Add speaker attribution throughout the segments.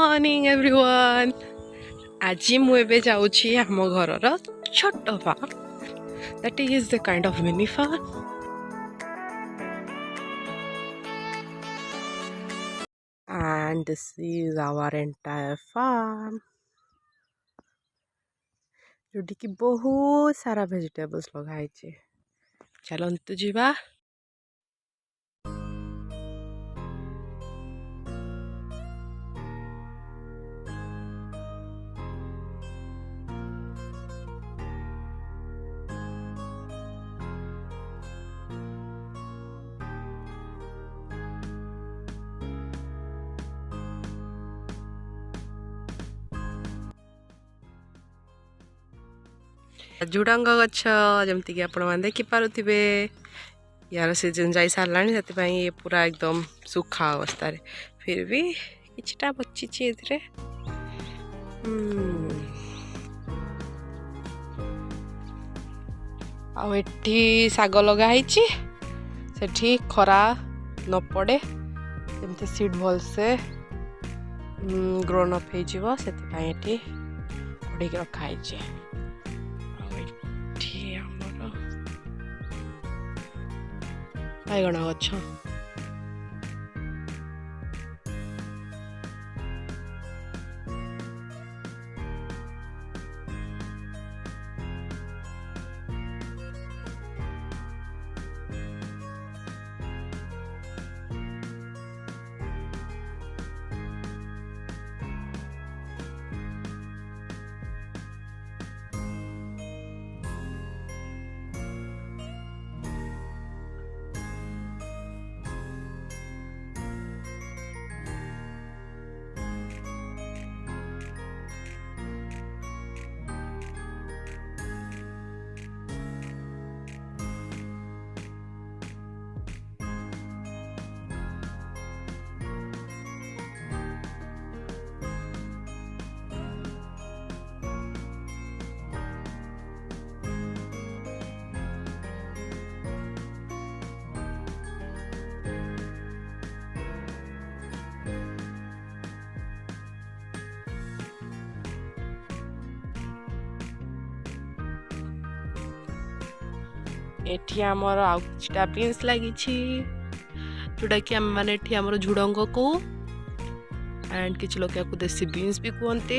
Speaker 1: Morning everyone. आज मुझे जाऊँगी आम घर छोट farm that is the kind of mini farm. And this is our entire farm जोटी की बहुत सारा वेजिटेबल्स लगाई छे। चलंतु जीवा। झुडंग गछ जमती कि आपण मैंने देखी पारुथिबे यार सीजन जाई सारलानी से ये पूरा एकदम सुखा अवस्था रे फिर भी किछटा बच्ची छि एथरे। आ एठी साग लगा हिची सेठी खरा न पड़े जमती सीड भल से ग्रोन अप हे जीवो सेति पई एठी पड़ी के रखा हिची। बाइगण गछ एठी आमर आउटा बीन्स लगी जोटा कि आम मैंने एठी आमर झुडंग को एंड किछ लोग या देसी बीन्स भी कहते।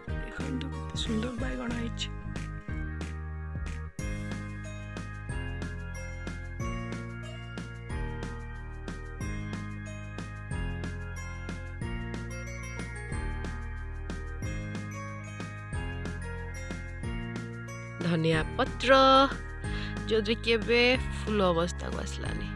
Speaker 1: देखो सुंदर बैगण है। धनिया पत्र जो केबे फुल अवस्था को आसलानी।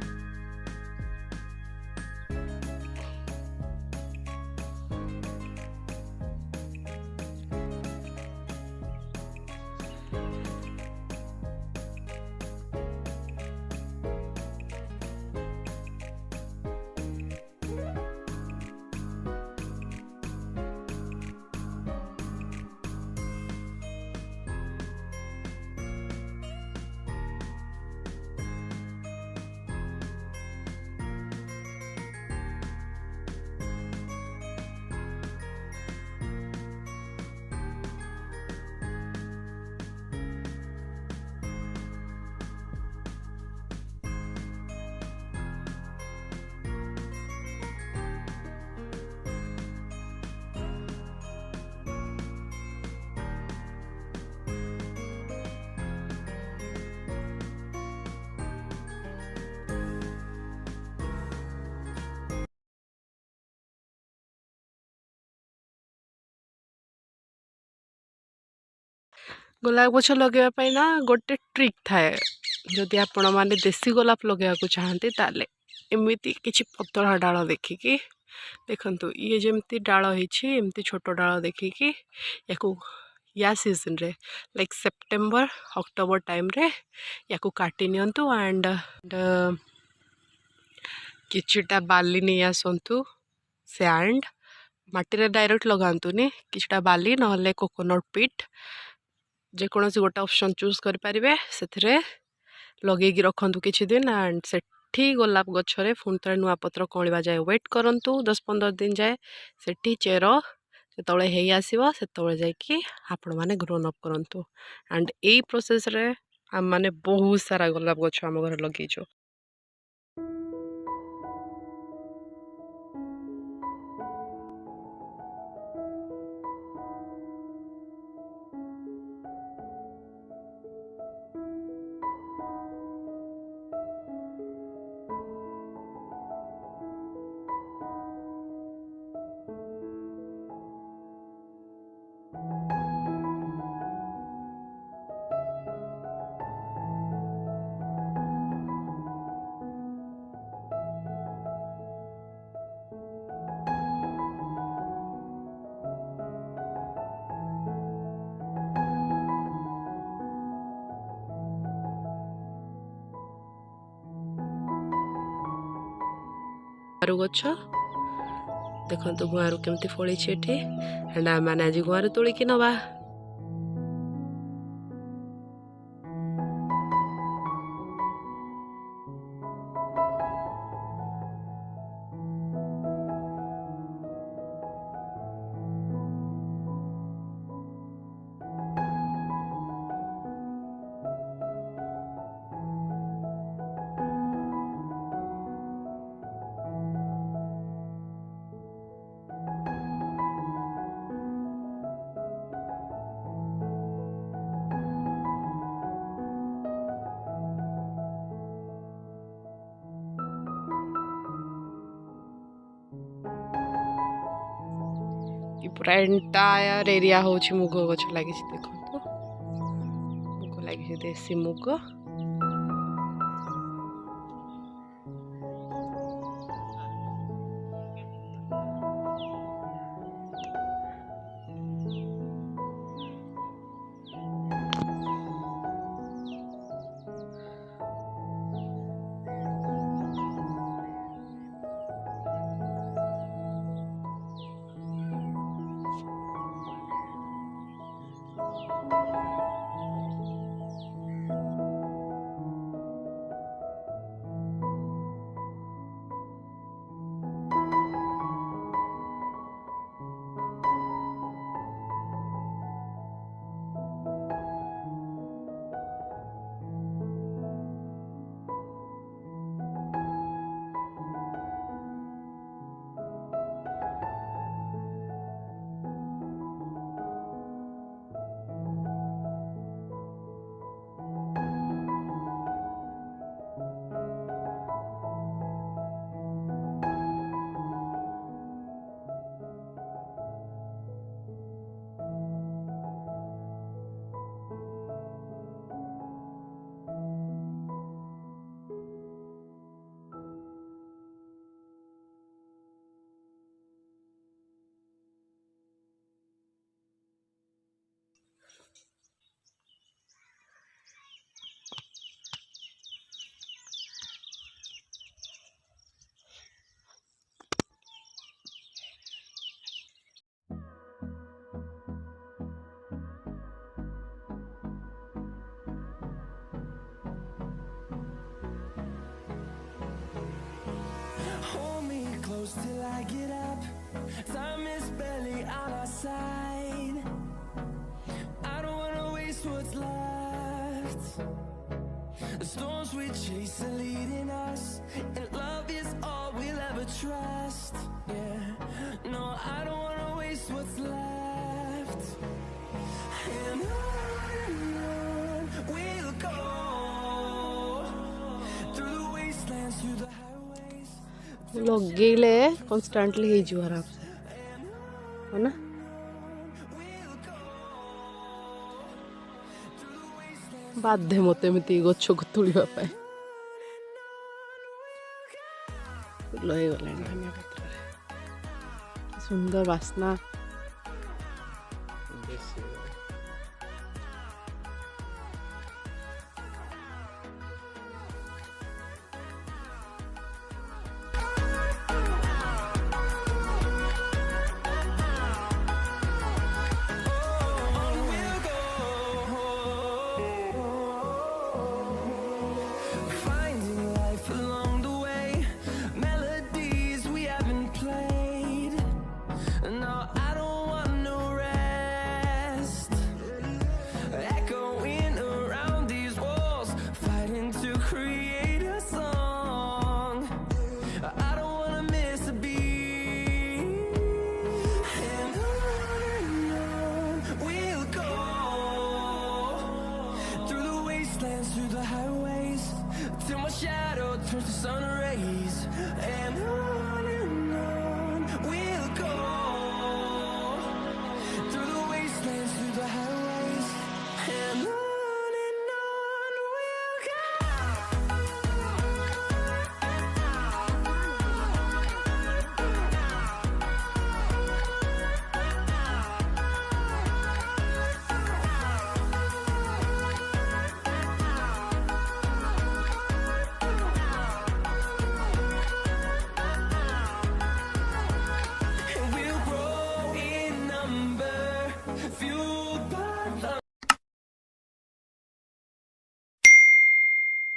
Speaker 1: गोलाप गछ लगे ना गोटे ट्रिक थाए जदि आपण माने देसी गोलाप लगे चाहते ताले एमती किसी पतला डाल देखिकी देखंतु ये जमती डाल होती छोट डाल देखिकी या सीजन रे लाइक सेप्टेम्बर अक्टोबर टाइम रे या काटी नियंतु एंड किछटा बाली नहीं आसतु सैंड माटी रे डायरेक्ट लगातुनी किछटा बाली नहले कोकोनट पिट जेकोसी गोटे ऑप्शन चूज करें से लगे रखु किछि दिन एंड से सेठी गोलाप गछरे पुणी थे नुआ पत्र कलिबा जाए वेट करंतु 10-15 दिन जाए सेठी चेर सेतबे हेई आसीबो सेतबे जाइकी आपण माने ग्रोन अप करंतु एंड एई प्रोसेस रे हम माने बहुत सारा गोलाप गछ हम घर लगेइछो। गुआरू गछ देखो गुआरू केमती फड़ी एठी एंड आम मैंने आज गुआरू तोलिकी नवा। पूरा एंटायर एरिया हूँ मुग गछ लगी देखो मुग लगी देसी मुग
Speaker 2: Till I get up, time is barely on our side. I don't wanna waste what's left. The storms we chase are leading us, and love is all we'll ever trust. Yeah, no, I don't wanna waste what's left. And on we'll go through the wastelands, through the
Speaker 1: लगेले कन्स्टांटली हो आराम से है ना। बाध्य मत एमती गछ को तोड़ा फुल हो गला धनिया पत्र सुंदर बास्ना।
Speaker 2: along the turns to sun rays, and